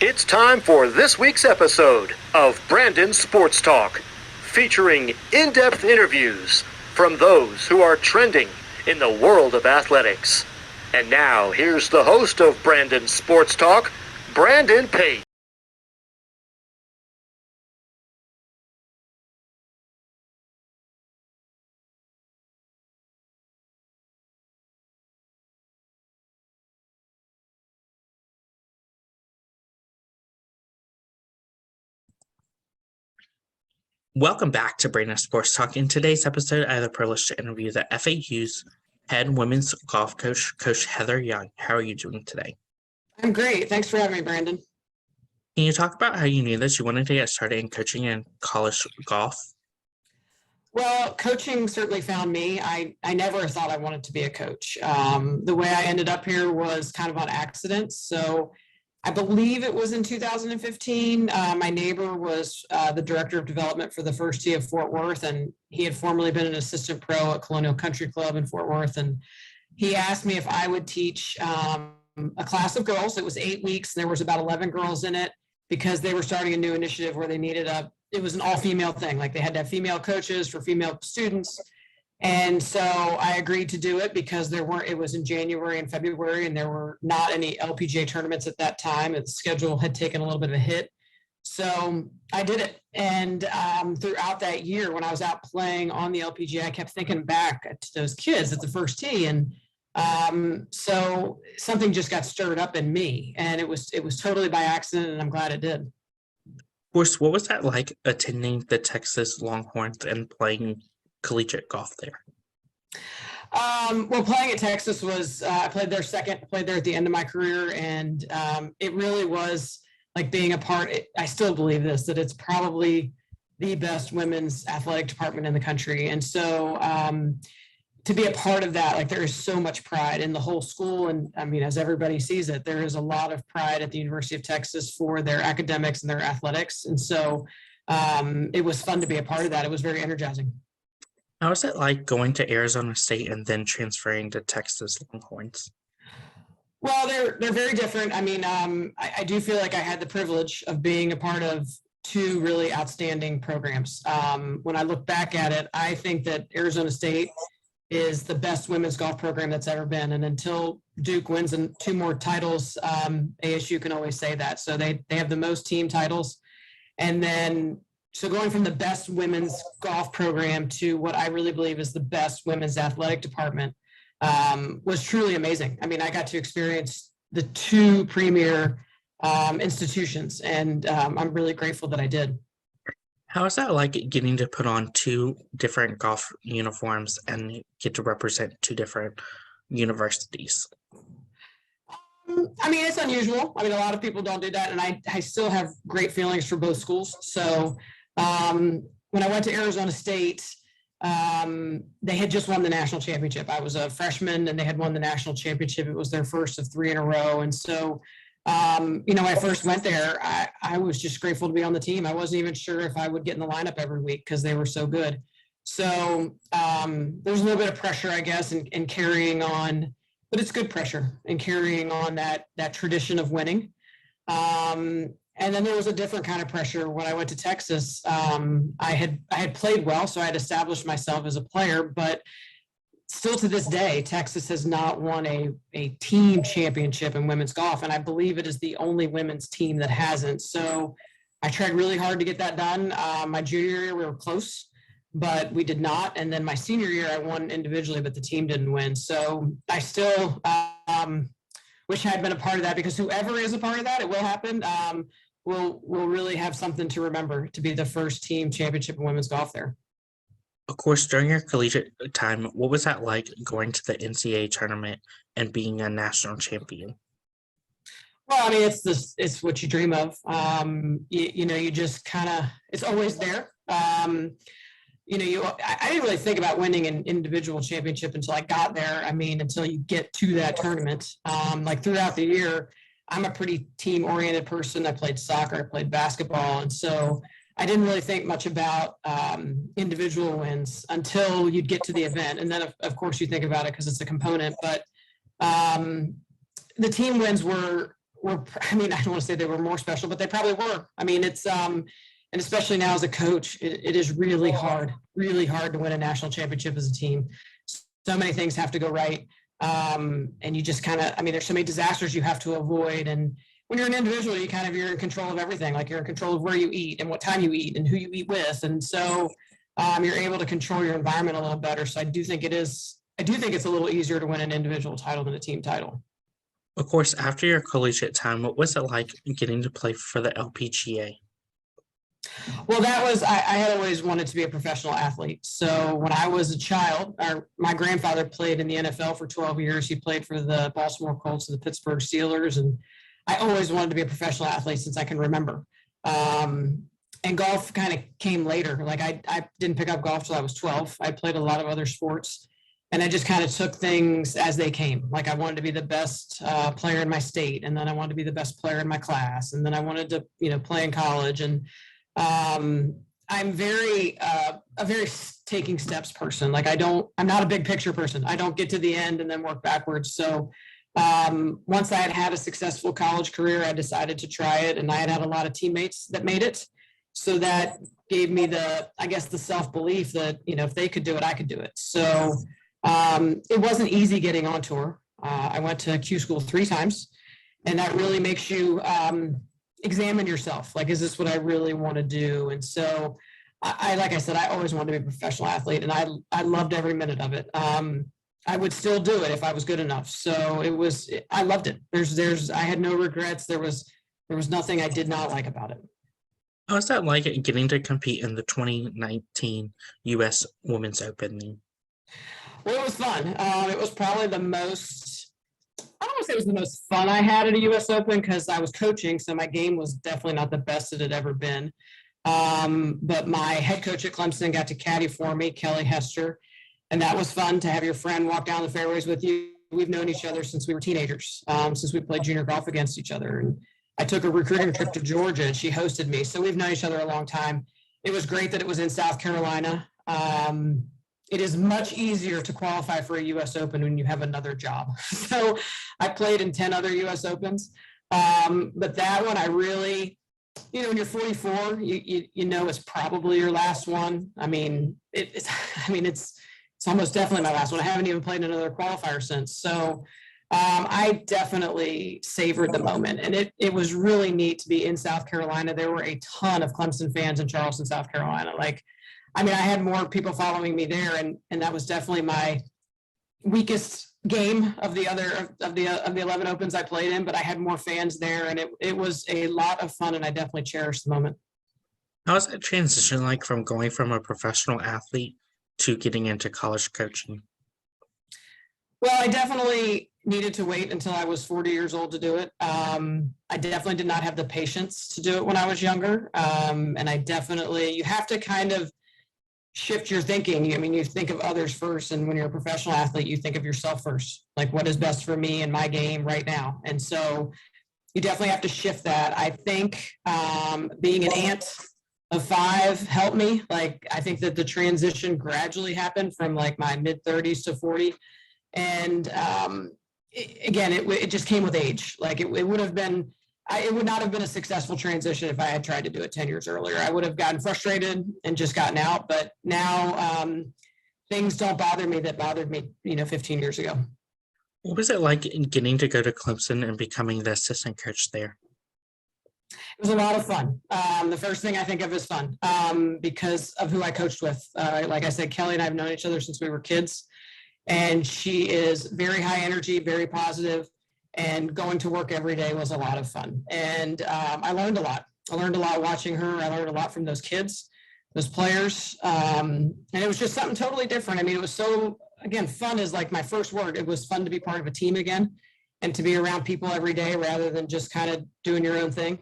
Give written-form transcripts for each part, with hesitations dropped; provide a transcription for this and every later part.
It's time for this week's episode of Brandon Sports Talk, featuring in-depth interviews from those who are trending in the world of athletics. And now, here's the host of Brandon Sports Talk, Brandon Pate. Welcome back to Brandon Sports Talk. In today's episode, I have the privilege to interview the FAU's head women's golf coach, Coach Heather Young. How are you doing today? I'm great. Thanks for having me, Brandon. Can you talk about how you knew that you wanted to get started in coaching in college golf? Well, coaching certainly found me. I never thought I wanted to be a coach. The way I ended up here was kind of on accident. So I believe it was in 2015. My neighbor was the director of development for the first tee of Fort Worth, and he had formerly been an assistant pro at Colonial Country Club in Fort Worth. And he asked me if I would teach a class of girls. It was 8 weeks, and there was about 11 girls in it because they were starting a new initiative where they needed it was an all-female thing. Like they had to have female coaches for female students. And so I agreed to do it because it was in January and February, and there were not any LPGA tournaments at that time. The schedule had taken a little bit of a hit. So I did it. And throughout that year, when I was out playing on the LPGA, I kept thinking back to those kids at the first tee. And so something just got stirred up in me, and it was totally by accident, and I'm glad it did. Of course, what was that like attending the Texas Longhorns and playing collegiate golf there? Well, playing at Texas was, I played there at the end of my career, and it really was like being a part. I still believe that it's probably the best women's athletic department in the country. And so to be a part of that, like there is so much pride in the whole school. And I mean, as everybody sees it, there is a lot of pride at the University of Texas for their academics and their athletics. And so it was fun to be a part of that. It was very energizing. How was it like going to Arizona State and then transferring to Texas Longhorns? Well, they're very different. I mean, I do feel like I had the privilege of being a part of two really outstanding programs. When I look back at it, I think that Arizona State is the best women's golf program that's ever been. And until Duke wins two more titles, ASU can always say that. So they have the most team titles. And then, so going from the best women's golf program to what I really believe is the best women's athletic department was truly amazing. I mean, I got to experience the two premier institutions, and I'm really grateful that I did. How is that like getting to put on two different golf uniforms and get to represent two different universities? I mean, it's unusual. I mean, a lot of people don't do that, and I still have great feelings for both schools. So when I went to Arizona State, they had just won the national championship. I was a freshman, and they had won the national championship. It was their first of 3 in a row. And so when I first went there, I was just grateful to be on the team. I wasn't even sure if I would get in the lineup every week because they were so good. So there's a little bit of pressure, I guess, in carrying on, but it's good pressure in carrying on that tradition of winning. And then there was a different kind of pressure when I went to Texas. I had played well, so I had established myself as a player, but still to this day, Texas has not won a team championship in women's golf. And I believe it is the only women's team that hasn't. So I tried really hard to get that done. My junior year, we were close, but we did not. And then my senior year, I won individually, but the team didn't win. So I still wish I had been a part of that, because whoever is a part of that, it will happen. We'll really have something to remember to be the first team championship in women's golf there. Of course, during your collegiate time, what was that like going to the NCAA tournament and being a national champion? Well, I mean, it's what you dream of. You just kind of, it's always there. I didn't really think about winning an individual championship until I got there. I mean, until you get to that tournament. Like throughout the year, I'm a pretty team-oriented person. I played soccer, I played basketball, and so I didn't really think much about individual wins until you'd get to the event. And then, of course, you think about it because it's a component. But the team wins were were, I mean, I don't want to say they were more special, but they probably were. I mean, it's, and especially now as a coach, it is really hard to win a national championship as a team. So many things have to go right. And you just kind of, I mean, there's so many disasters you have to avoid. And when you're an individual, you're in control of everything. Like you're in control of where you eat and what time you eat and who you eat with. And so you're able to control your environment a little better. So I do think it's a little easier to win an individual title than a team title. Of course, after your collegiate time, what was it like getting to play for the LPGA? Well, I had always wanted to be a professional athlete. So when I was a child, my grandfather played in the NFL for 12 years. He played for the Baltimore Colts and the Pittsburgh Steelers. And I always wanted to be a professional athlete since I can remember. And golf kind of came later. Like I didn't pick up golf till I was 12. I played a lot of other sports. And I just kind of took things as they came. Like I wanted to be the best player in my state. And then I wanted to be the best player in my class. And then I wanted to, play in college. And I'm a very taking steps person. Like I'm not a big picture person. I don't get to the end and then work backwards. So once I had a successful college career, I decided to try it. And I had a lot of teammates that made it. So that gave me the self-belief that, if they could do it, I could do it. So it wasn't easy getting on tour. I went to Q school 3 times, and that really makes you examine yourself. Like, is this what I really want to do? And so like I said, I always wanted to be a professional athlete, and I loved every minute of it. I would still do it if I was good enough. So I loved it. I had no regrets. There was nothing I did not like about it. How was that like getting to compete in the 2019 U.S. Women's Open? Well, it was fun. It was probably I don't want to say it was the most fun I had at a U.S. Open because I was coaching, so my game was definitely not the best it had ever been. But my head coach at Clemson got to caddy for me, Kelly Hester, and that was fun to have your friend walk down the fairways with you. We've known each other since we were teenagers, since we played junior golf against each other. And I took a recruiting trip to Georgia, and she hosted me, so we've known each other a long time. It was great that it was in South Carolina. It is much easier to qualify for a U.S. Open when you have another job. So I played in 10 other U.S. Opens. But that one, I really, when you're 44, you know it's probably your last one. I mean, it's almost definitely my last one. I haven't even played another qualifier since. So I definitely savored the moment. And it was really neat to be in South Carolina. There were a ton of Clemson fans in Charleston, South Carolina. I had more people following me there, and that was definitely my weakest game of the 11 Opens I played in, but I had more fans there, and it was a lot of fun, and I definitely cherished the moment. How was that transition like from going from a professional athlete to getting into college coaching? Well, I definitely needed to wait until I was 40 years old to do it. I definitely did not have the patience to do it when I was younger, and you have to kind of shift your thinking. You think of others first, and when you're a professional athlete, you think of yourself first. Like, what is best for me in my game right now? And so you definitely have to shift that. I think being an aunt of 5 helped me. Like, I think that the transition gradually happened from like my mid-30s to 40. And it just came with age. Like it would not have been a successful transition if I had tried to do it 10 years earlier. I would have gotten frustrated and just gotten out. But now things don't bother me that bothered me, 15 years ago. What was it like getting to go to Clemson and becoming the assistant coach there? It was a lot of fun. The first thing I think of is fun because of who I coached with. Like I said, Kelly and I have known each other since we were kids. And she is very high energy, very positive. And going to work every day was a lot of fun. And I learned a lot. I learned a lot watching her. I learned a lot from those kids, those players. And it was just something totally different. It was so, again, fun is like my first word. It was fun to be part of a team again and to be around people every day rather than just kind of doing your own thing.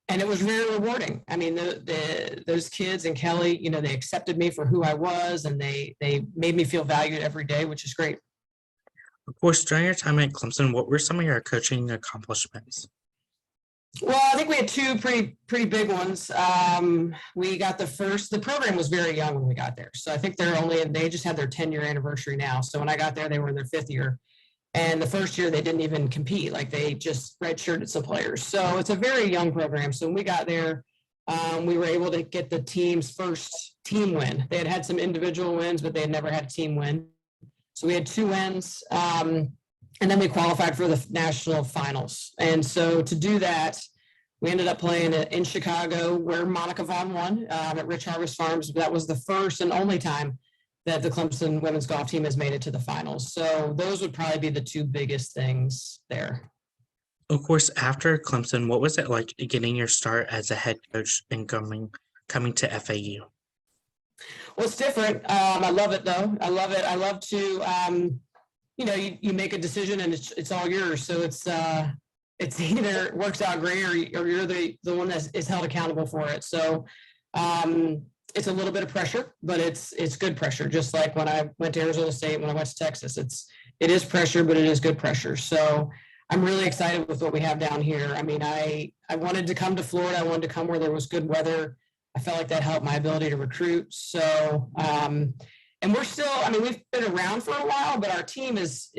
And it was very rewarding. Those kids and Kelly, they accepted me for who I was, and they made me feel valued every day, which is great. Of course, during your time at Clemson, what were some of your coaching accomplishments? Well, I think we had 2 pretty big ones. We got the program was very young when we got there. So I think they just had their 10-year anniversary now. So when I got there, they were in their 5th year. And the first year they didn't even compete, like they just redshirted some players. So it's a very young program. So when we got there, we were able to get the team's first team win. They had some individual wins, but they had never had a team win. So we had 2 wins, and then we qualified for the national finals. And so to do that, we ended up playing in Chicago, where Monica Vaughn won at Rich Harvest Farms. That was the first and only time that the Clemson women's golf team has made it to the finals. So those would probably be the 2 biggest things there. Of course, after Clemson, what was it like getting your start as a head coach and coming to FAU? Well, it's different. I love it though. I love it. I love to, you make a decision and it's all yours. So it's either it works out great or you're the one that is held accountable for it. So it's a little bit of pressure, but it's good pressure. Just like when I went to Arizona State, when I went to Texas, it is pressure, but it is good pressure. So I'm really excited with what we have down here. I mean, I wanted to come to Florida. I wanted to come where there was good weather. I felt like that helped my ability to recruit. So, and we're still, I mean, we've been around for a while, but our team is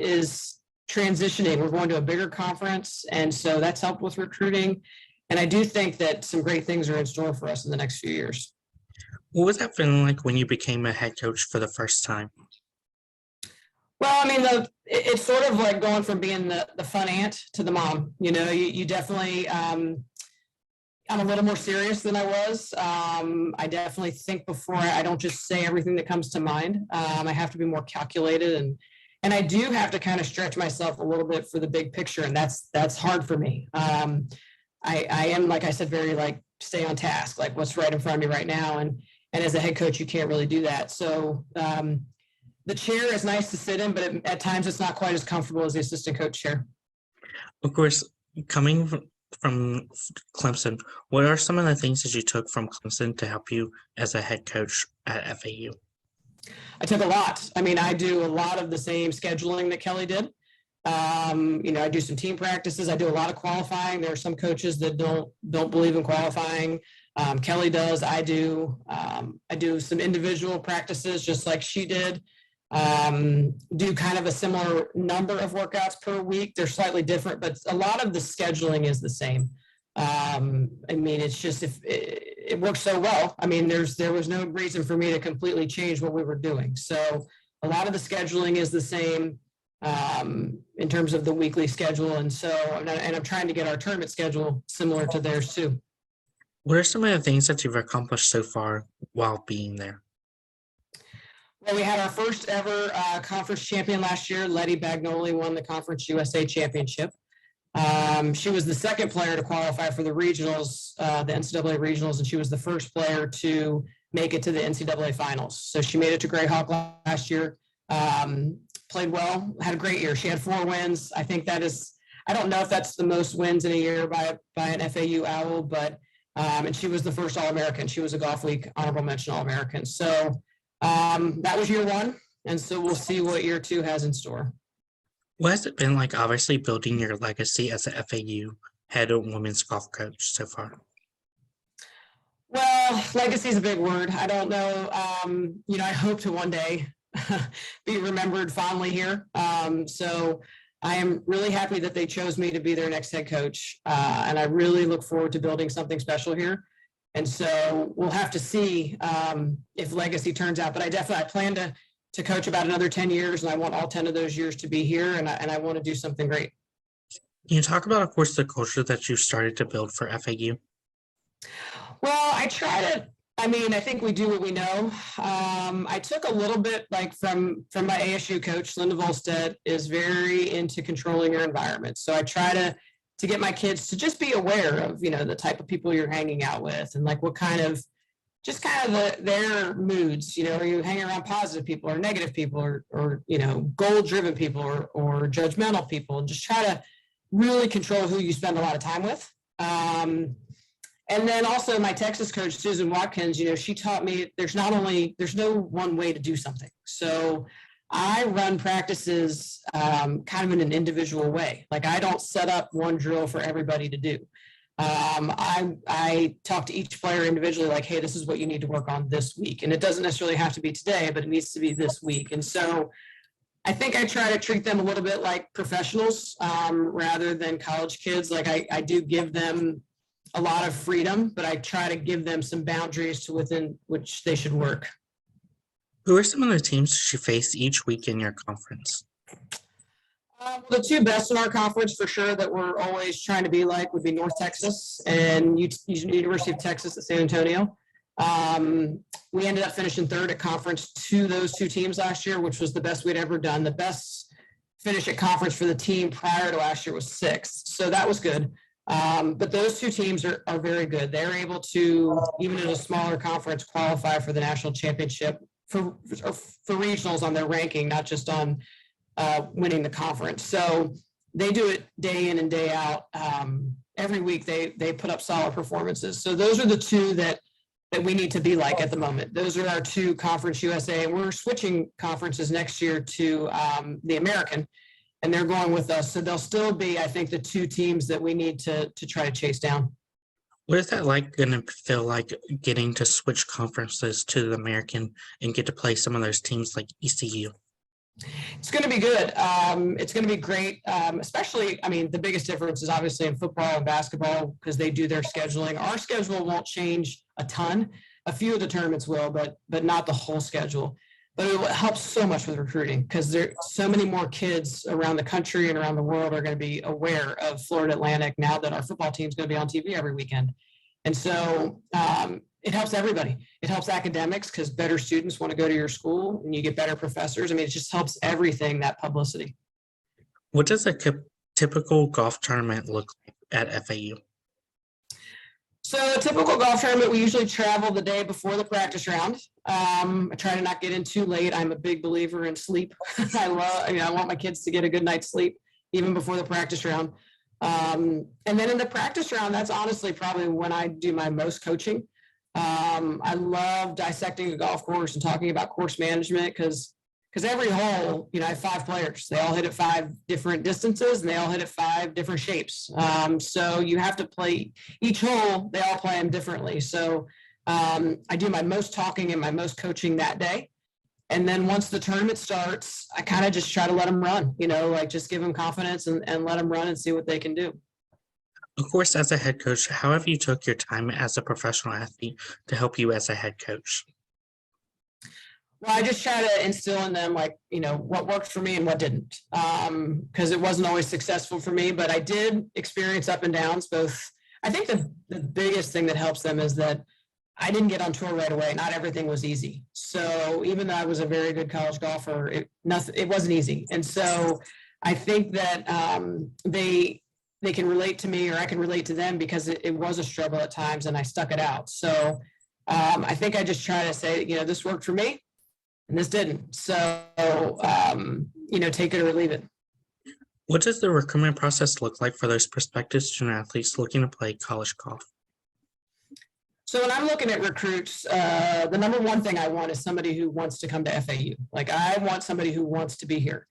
transitioning. We're going to a bigger conference. And so that's helped with recruiting. And I do think that some great things are in store for us in the next few years. What was that feeling like when you became a head coach for the first time? Well, I mean, it's sort of like going from being the fun aunt to the mom. You definitely, I'm a little more serious than I was. I definitely think before I don't just say everything that comes to mind. I have to be more calculated, and I do have to kind of stretch myself a little bit for the big picture, and that's hard for me. I am, like I said, very like stay on task, like what's right in front of me right now, and as a head coach, you can't really do that. So the chair is nice to sit in, but at times it's not quite as comfortable as the assistant coach chair. Of course, coming from Clemson, what are some of the things that you took from Clemson to help you as a head coach at FAU? I took a lot. I mean, I do a lot of the same scheduling that Kelly did. I do some team practices. I do a lot of qualifying. There are some coaches that don't believe in qualifying. Kelly does. I do. I do some individual practices just like she did. Do kind of a similar number of workouts per week. They're slightly different, but a lot of the scheduling is the same. I mean, it's just if it works so well. I mean, there was no reason for me to completely change what we were doing. So a lot of the scheduling is the same in terms of the weekly schedule, and I'm trying to get our tournament schedule similar to theirs too. What are some of the things that you've accomplished so far while being there? Well, we had our first ever conference champion last year. Letty Bagnoli won the Conference USA Championship. She was the second player to qualify for the regionals, the NCAA regionals, and she was the first player to make it to the NCAA finals. So she made it to Greyhawk last year, played well, had a great year. She had 4 wins. I think that is, I don't know if that's the most wins in a year by an FAU Owl, but, and she was the first All-American. She was a Golf Week honorable mention All-American. So that was year 1. And so we'll see what year 2 has in store. What has it been like, obviously, building your legacy as a FAU head women's golf coach so far? Well, legacy is a big word. I don't know. I hope to one day be remembered fondly here. So I am really happy that they chose me to be their next head coach. And I really look forward to building something special here. And so we'll have to see if legacy turns out. But I plan to coach about another 10 years, and I want all 10 of those years to be here, and I want to do something great. Can you talk about, of course, the culture that you started to build for FAU? Well, I think we do what we know. I took a little bit from my ASU coach. Linda Volstead is very into controlling your environment. So I try to get my kids to just be aware of, the type of people you're hanging out with and like what kind of their moods, are you hanging around positive people or negative people or goal-driven people or judgmental people, and just try to really control who you spend a lot of time with. And then also my Texas coach, Susan Watkins, she taught me there's no one way to do something. So I run practices kind of in an individual way. Like I don't set up one drill for everybody to do. I talk to each player individually, like, hey, this is what you need to work on this week. And it doesn't necessarily have to be today, but it needs to be this week. And so I think I try to treat them a little bit like professionals rather than college kids. Like I do give them a lot of freedom, but I try to give them some boundaries to within which they should work. Who are some of the teams that you face each week in your conference? The two best in our conference for sure that we're always trying to be like would be North Texas and University of Texas at San Antonio. We ended up finishing third at conference to those two teams last year, which was the best we'd ever done. The best finish at conference for the team prior to last year was sixth. So that was good. But those two teams are very good. They're able to, even in a smaller conference, qualify for the national championship for regionals on their ranking, not just on winning the conference. So they do it day in and day out. Every week they put up solid performances. So those are the two that we need to be like at the moment. Those are our two Conference USA, and we're switching conferences next year to the American, and they're going with us. So they'll still be, I think, the two teams that we need to try to chase down. What is that like going to feel like getting to switch conferences to the American and get to play some of those teams like ECU? It's going to be good. It's going to be great, especially, I mean, the biggest difference is obviously in football and basketball because they do their scheduling. Our schedule won't change a ton. A few of the tournaments will, but not the whole schedule. But it helps so much with recruiting because there so many more kids around the country and around the world are going to be aware of Florida Atlantic now that our football team is going to be on TV every weekend. And so it helps everybody. It helps academics because better students want to go to your school and you get better professors. I mean, it just helps everything, that publicity. What does a typical golf tournament look like at FAU? So a typical golf tournament, we usually travel the day before the practice round. I try to not get in too late. I'm a big believer in sleep. I want my kids to get a good night's sleep even before the practice round. And then in the practice round, that's honestly probably when I do my most coaching. I love dissecting a golf course and talking about course management because every hole, I have 5 players. They all hit at 5 different distances and they all hit at 5 different shapes. So you have to play each hole, they all play them differently. So I do my most talking and my most coaching that day. And then once the tournament starts, I kind of just try to let them run, like just give them confidence and let them run and see what they can do. Of course, as a head coach, how have you took your time as a professional athlete to help you as a head coach? Well, I just try to instill in them, what worked for me and what didn't, because it wasn't always successful for me, but I did experience up and downs both. I think the biggest thing that helps them is that I didn't get on tour right away. Not everything was easy. So even though I was a very good college golfer, it wasn't easy. And so I think that they can relate to me or I can relate to them because it was a struggle at times and I stuck it out. So I think I just try to say, this worked for me and this didn't. So, take it or leave it. What does the recruitment process look like for those prospective student athletes looking to play college golf? So when I'm looking at recruits, the number one thing I want is somebody who wants to come to FAU. Like I want somebody who wants to be here.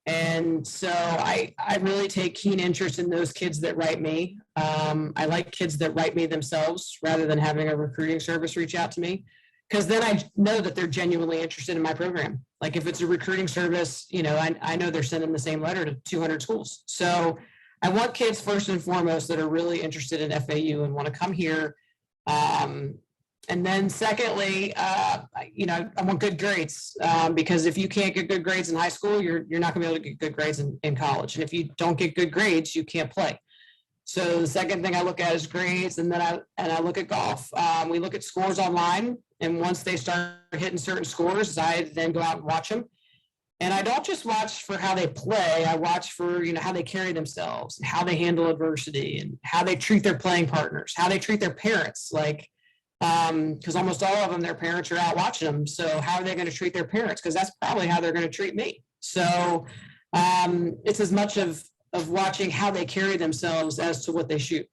And so I really take keen interest in those kids that write me. I like kids that write me themselves rather than having a recruiting service reach out to me, because then I know that they're genuinely interested in my program. Like if it's a recruiting service, I know they're sending the same letter to 200 schools. So I want kids first and foremost that are really interested in FAU and want to come here. And then secondly, I want good grades because if you can't get good grades in high school, you're not gonna be able to get good grades in college. And if you don't get good grades, you can't play. So the second thing I look at is grades, and then I look at golf. We look at scores online, and once they start hitting certain scores, I then go out and watch them. And I don't just watch for how they play. I watch for how they carry themselves, and how they handle adversity, and how they treat their playing partners, how they treat their parents. Because almost all of them, their parents are out watching them. So how are they going to treat their parents? Because that's probably how they're going to treat me. So it's as much of watching how they carry themselves as to what they shoot.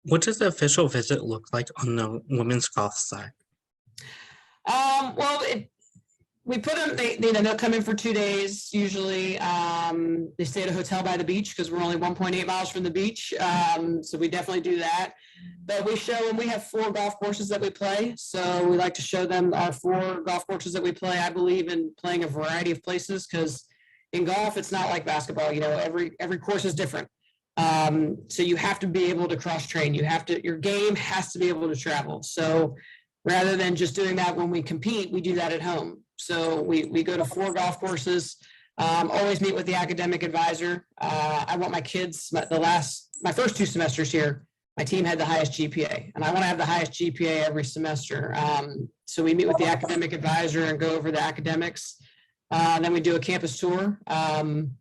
What does the official visit look like on the women's golf side? Well, We put them, they'll come in for 2 days usually. They stay at a hotel by the beach because we're only 1.8 miles from the beach. So we definitely do that. But we show them, we have 4 golf courses that we play. So we like to show them our 4 golf courses that we play. I believe in playing a variety of places because in golf, it's not like basketball. Every course is different. So you have to be able to cross train. Your game has to be able to travel. So rather than just doing that when we compete, we do that at home. So we go to 4 golf courses, always meet with the academic advisor. I want my kids, my first 2 semesters here, my team had the highest GPA, and I want to have the highest GPA every semester. So we meet with the academic advisor and go over the academics. Then we do a campus tour. And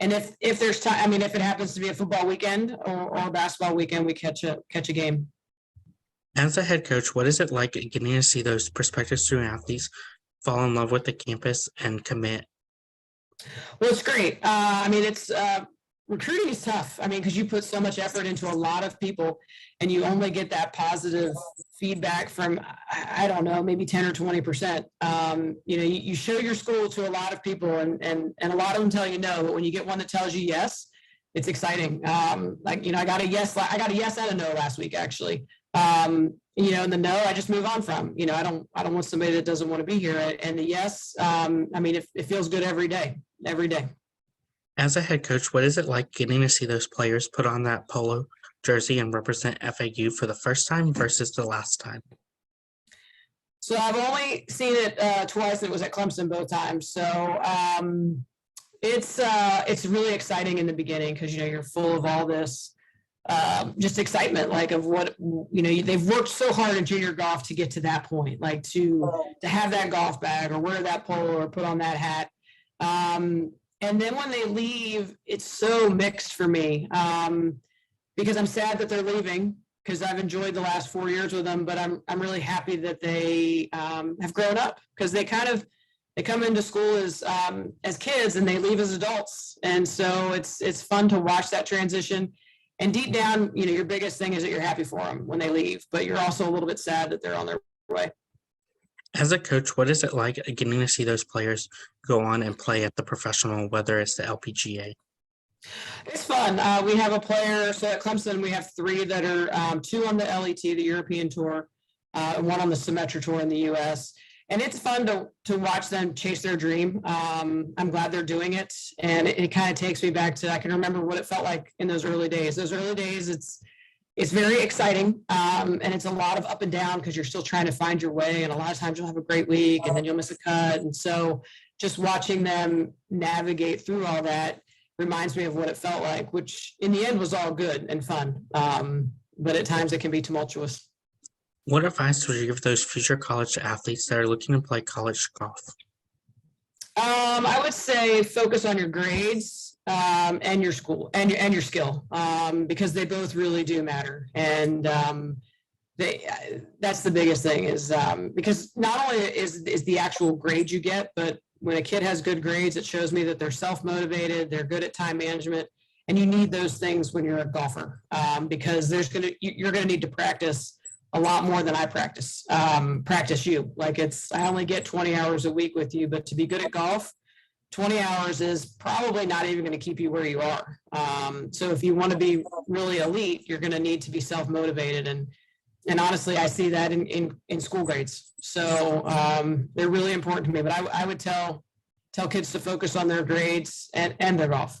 if there's time, if it happens to be a football weekend or a basketball weekend, we catch a game. As a head coach, what is it like getting to see those prospective student athletes fall in love with the campus and commit? Well, it's great. It's recruiting is tough. Because you put so much effort into a lot of people, and you only get that positive feedback from, I don't know, maybe 10 or 20%. You show your school to a lot of people, and a lot of them tell you no, but when you get one that tells you yes, it's exciting. I got a yes and a no last week, actually. And the no, I just move on from. I don't want somebody that doesn't want to be here. And the yes, it feels good every day. As a head coach, what is it like getting to see those players put on that polo jersey and represent FAU for the first time versus the last time? So I've only seen it twice, and it was at Clemson both times. So it's really exciting in the beginning because you're full of all this just excitement, like of what they've worked so hard in junior golf to get to that point, like to have that golf bag or wear that polo or put on that hat. And then when they leave, it's so mixed for me because I'm sad that they're leaving because I've enjoyed the last 4 years with them, but I'm really happy that they have grown up because they come into school as kids and they leave as adults. And so it's fun to watch that transition. And deep down, your biggest thing is that you're happy for them when they leave, but you're also a little bit sad that they're on their way. As a coach, what is it like getting to see those players go on and play at the professional, whether it's the LPGA? It's fun. We have a player, so at Clemson, we have 3 that are 2 on the LET, the European Tour, and 1 on the Symetra Tour in the U.S. And it's fun to watch them chase their dream. I'm glad they're doing it. And it kind of takes me back to, I can remember what it felt like in those early days. Those early days, it's very exciting. And it's a lot of up and down because you're still trying to find your way. And a lot of times you'll have a great week and then you'll miss a cut. And so just watching them navigate through all that reminds me of what it felt like, which in the end was all good and fun. But at times it can be tumultuous. What advice would you give those future college athletes that are looking to play college golf? I would say focus on your grades and your school and your skill because they both really do matter. And that's the biggest thing is because not only is the actual grade you get, but when a kid has good grades, it shows me that they're self-motivated, they're good at time management, and you need those things when you're a golfer because you're gonna need to practice a lot more than I practice you. Like I only get 20 hours a week with you, but to be good at golf, 20 hours is probably not even going to keep you where you are. So if you want to be really elite, you're going to need to be self-motivated. And honestly, I see that in school grades. So they're really important to me, but I would tell kids to focus on their grades and their golf.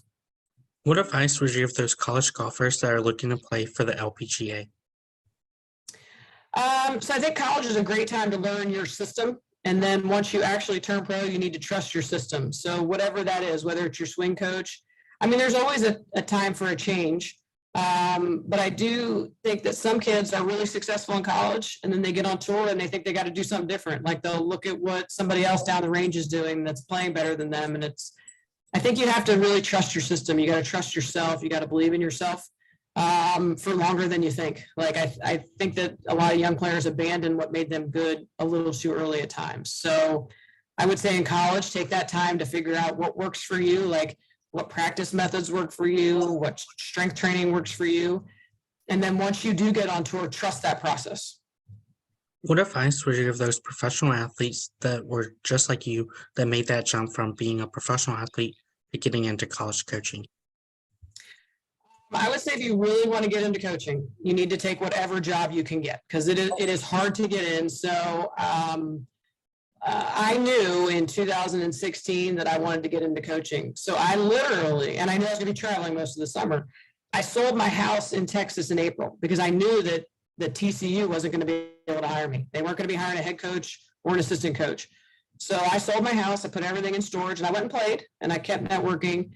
What advice would you give those college golfers that are looking to play for the LPGA? So I think college is a great time to learn your system. And then once you actually turn pro, you need to trust your system. So whatever that is, whether it's your swing coach, there's always a time for a change. But I do think that some kids are really successful in college and then they get on tour and they think they got to do something different. Like they'll look at what somebody else down the range is doing that's playing better than them. And I think you have to really trust your system. You got to trust yourself. You got to believe in yourself. For longer than you think. Like I think that a lot of young players abandon what made them good a little too early at times. So I would say in college, take that time to figure out what works for you, like what practice methods work for you, what strength training works for you. And then once you do get on tour, trust that process. What advice would you give those professional athletes that were just like you that made that jump from being a professional athlete to getting into college coaching? I would say if you really want to get into coaching, you need to take whatever job you can get because it is hard to get in. So I knew in 2016 that I wanted to get into coaching. So I literally, and I knew I was going to be traveling most of the summer, I sold my house in Texas in April because I knew that TCU wasn't going to be able to hire me. They weren't going to be hiring a head coach or an assistant coach. So I sold my house, I put everything in storage, and I went and played, and I kept networking.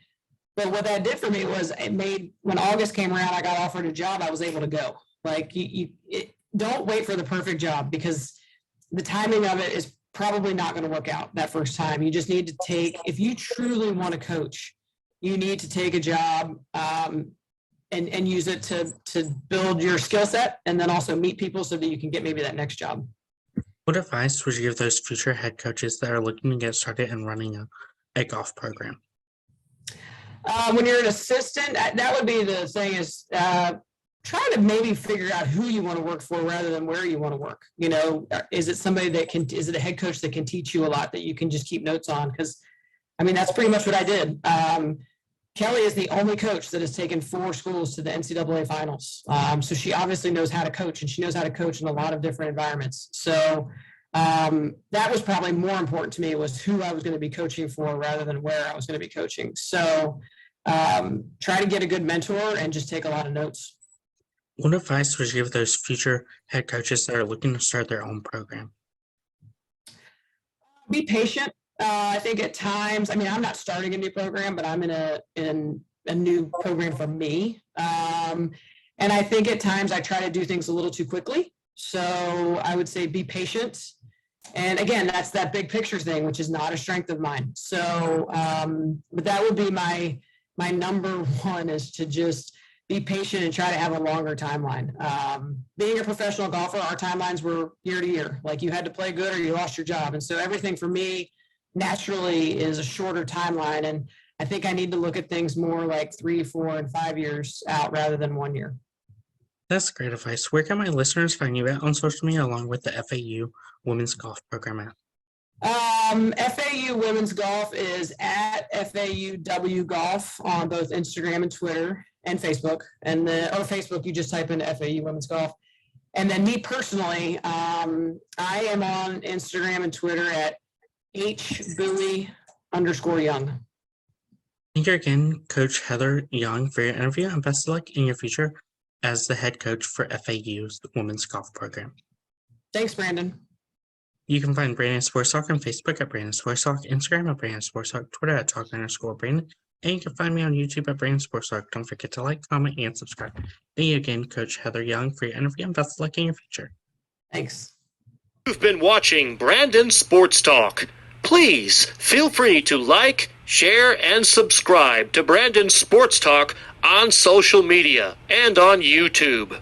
But what that did for me was it made, when August came around, I got offered a job, I was able to go. Like, don't wait for the perfect job because the timing of it is probably not going to work out that first time. You just need to take, if you truly want to coach, you need to take a job and use it to build your skill set and then also meet people so that you can get maybe that next job. What advice would you give those future head coaches that are looking to get started in running a golf program? When you're an assistant, that would be the thing is try to maybe figure out who you want to work for rather than where you want to work. You know, is it somebody that is it a head coach that can teach you a lot that you can just keep notes on? Because, I mean, that's pretty much what I did. Kelly is the only coach that has taken 4 schools to the NCAA finals. So she obviously knows how to coach, and she knows how to coach in a lot of different environments. So that was probably more important to me was who I was going to be coaching for rather than where I was going to be coaching. So try to get a good mentor and just take a lot of notes. What advice would you give those future head coaches that are looking to start their own program? Be patient. I think at times, I mean, I'm not starting a new program, but I'm in a new program for me. And I think at times I try to do things a little too quickly. So I would say be patient. And again, that's that big picture thing, which is not a strength of mine. So, but that would be my number one is to just be patient and try to have a longer timeline. Being a professional golfer, our timelines were year to year. Like you had to play good or you lost your job. And so everything for me naturally is a shorter timeline. And I think I need to look at things more like 3, 4, and 5 years out rather than 1 year. That's great advice. Where can my listeners find you at on social media along with the FAU Women's Golf Program at? FAU Women's Golf is at FAUW Golf on both Instagram and Twitter and Facebook. And Facebook, you just type in FAU Women's Golf. And then me personally, I am on Instagram and Twitter at hbowie_young. Thank you again, Coach Heather Young, for your interview, and best of luck in your future as the head coach for FAU's Women's Golf Program. Thanks, Brandon. You can find Brandon Sports Talk on Facebook at Brandon Sports Talk, Instagram at Brandon Sports Talk, Twitter at Talk_Brandon, and you can find me on YouTube at Brandon Sports Talk. Don't forget to like, comment, and subscribe. Thank you again, Coach Heather Young, for your interview, and best of luck in your future. Thanks. You've been watching Brandon Sports Talk. Please feel free to like, share, and subscribe to Brandon Sports Talk on social media and on YouTube.